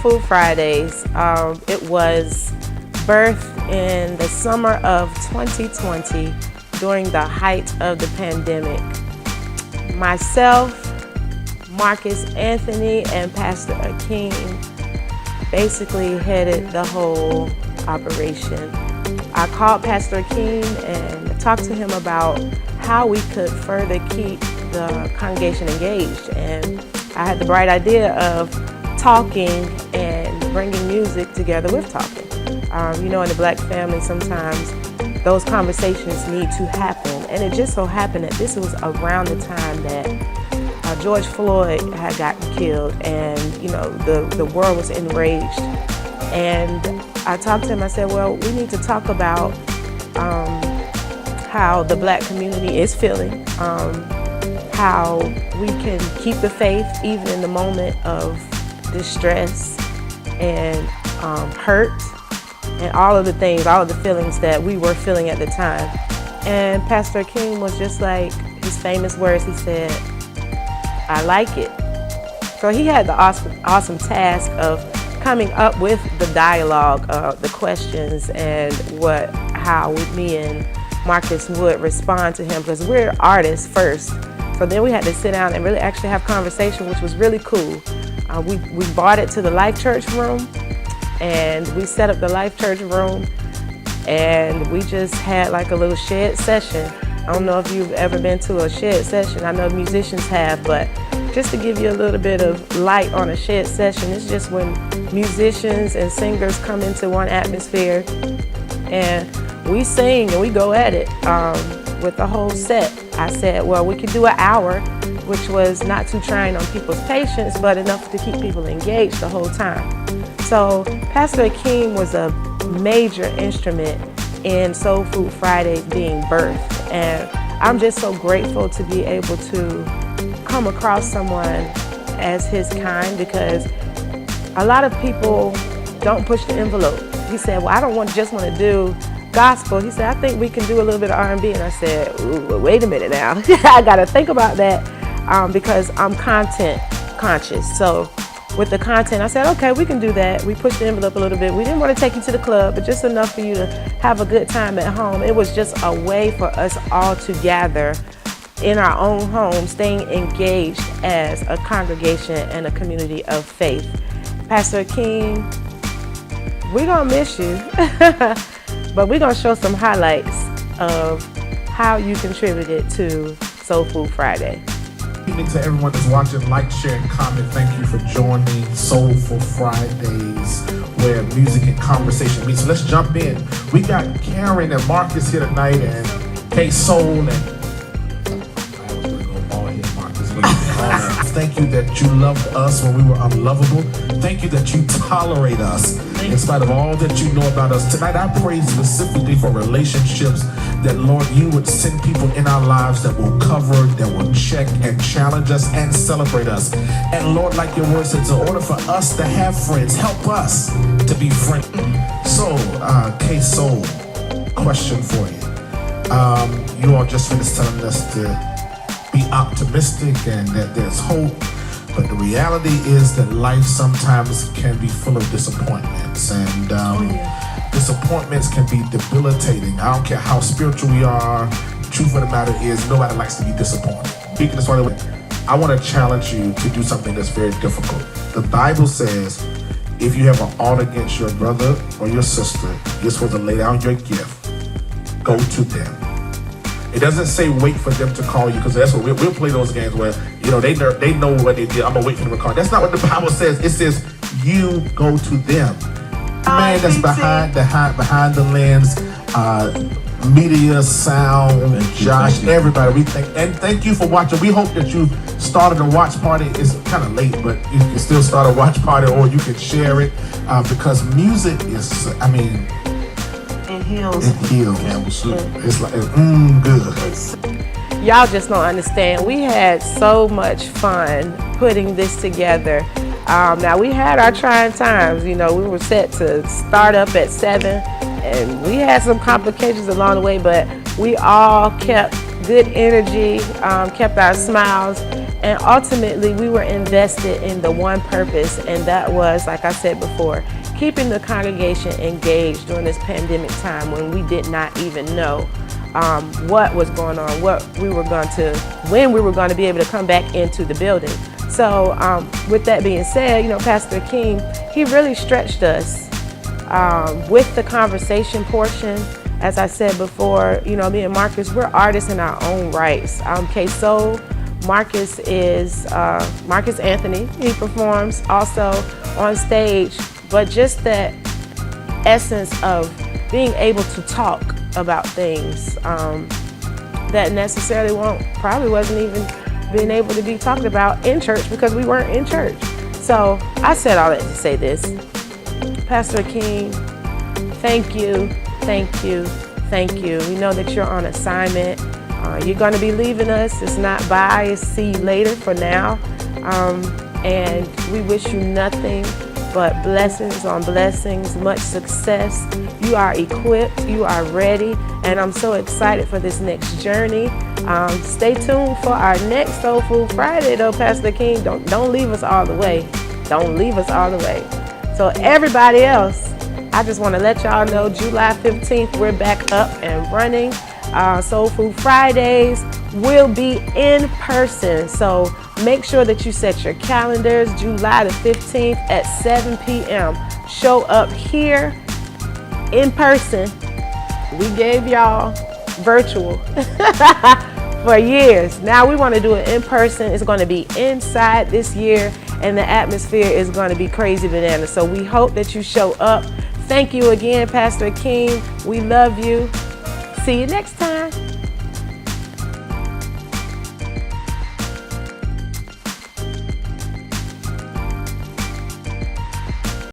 Food Fridays. It was birthed in the summer of 2020 during the height of the pandemic. Myself, Marcus Anthony, and Pastor Akeem basically headed the whole operation. I called Pastor Akeem and talked to him about how we could further keep the congregation engaged. And I had the bright idea of talking and bringing music together with talking. In the Black family, sometimes those conversations need to happen. And it just so happened that this was around the time that George Floyd had gotten killed, and the world was enraged. And I talked to him, I said, well, we need to talk about how the Black community is feeling, how we can keep the faith even in the moment of distress and hurt, and all of the things, all of the feelings that we were feeling at the time. And Pastor King was just like, his famous words, he said, I like it. So he had the awesome task of coming up with the dialogue, the questions, and how me and Marcus would respond to him, because we're artists first. So then we had to sit down and really actually have conversation, which was really cool. We brought it to the Life Church room, and we set up the Life Church room, and we just had like a little shed session. I don't know if you've ever been to a shed session. I know musicians have, but just to give you a little bit of light on a shed session, it's just when musicians and singers come into one atmosphere and we sing and we go at it with the whole set. I said, well, we could do an hour, which was not too trying on people's patience, but enough to keep people engaged the whole time. So Pastor Akeem was a major instrument in Soul Food Fridays being birthed. And I'm just so grateful to be able to come across someone as his kind, because a lot of people don't push the envelope. He said, well, I don't just want to do gospel. He said, I think we can do a little bit of R&B. And I said, ooh, wait a minute now. I got to think about that because I'm content conscious. So with the content, I said, okay, we can do that. We pushed the envelope a little bit. We didn't want to take you to the club, but just enough for you to have a good time at home. It was just a way for us all to gather in our own home, staying engaged as a congregation and a community of faith. Pastor Akeem, we're gonna miss you, but we're gonna show some highlights of how you contributed to Soul Food Friday. Good evening to everyone that's watching. Like, share, and comment. Thank you for joining Soulful Fridays, where music and conversation meet. So let's jump in. We got Karen and Marcus here tonight, and K-Soul, and thank you that you loved us when we were unlovable. Thank you that you tolerate us in spite of all that you know about us. Tonight I pray specifically for relationships, that Lord, you would send people in our lives that will cover, that will check and challenge us and celebrate us. And Lord, like your word says, in order for us to have friends, help us to be friends. So, K-Soul, question for you. You all just finished telling us to be optimistic and that there's hope, but the reality is that life sometimes can be full of disappointments, and disappointments can be debilitating. I don't care how spiritual we are, the truth of the matter is nobody likes to be disappointed. Speaking this way, I want to challenge you to do something that's very difficult. The Bible says if you have an ought against your brother or your sister, you're supposed to lay down your gift, go to them. It doesn't say wait for them to call you, because that's what we'll play those games where, they know what they did. I'm gonna wait for them to call. That's not what the Bible says. It says you go to them. The man that's behind the lens, media, sound, Josh, everybody. Thank you for watching. We hope that you started a watch party. It's kind of late, but you can still start a watch party, or you can share it because music is, It heals. It heals. It's like, good. Y'all just don't understand. We had so much fun putting this together. Now we had our trying times. We were set to start up at 7, and we had some complications along the way, but we all kept good energy, kept our smiles, And ultimately, we were invested in the one purpose, and that was, like I said before, keeping the congregation engaged during this pandemic time when we did not even know what was going on, when we were going to be able to come back into the building. So with that being said, Pastor King, he really stretched us with the conversation portion. As I said before, me and Marcus, we're artists in our own rights. K-Soul, Marcus is Marcus Anthony. He performs also on stage, but just that essence of being able to talk about things that necessarily probably wasn't even being able to be talked about in church because we weren't in church. So I said all that to say this. Pastor King, thank you, thank you, thank you. We know that you're on assignment. You're going to be leaving us. It's not bye, it's see you later for now. And we wish you nothing but blessings on blessings, much success. You are equipped, you are ready, and I'm so excited for this next journey. Stay tuned for our next Soul Food Friday though, Pastor King. Don't leave us all the way. Don't leave us all the way. So everybody else, I just want to let y'all know July 15th, we're back up and running. Soul Food Fridays will be in person. So make sure that you set your calendars, July the 15th at 7 p.m. Show up here in person. We gave y'all virtual for years. Now we want to do it in person. It's going to be inside this year, and the atmosphere is going to be crazy bananas. So we hope that you show up. Thank you again, Pastor King. We love you. See you next time.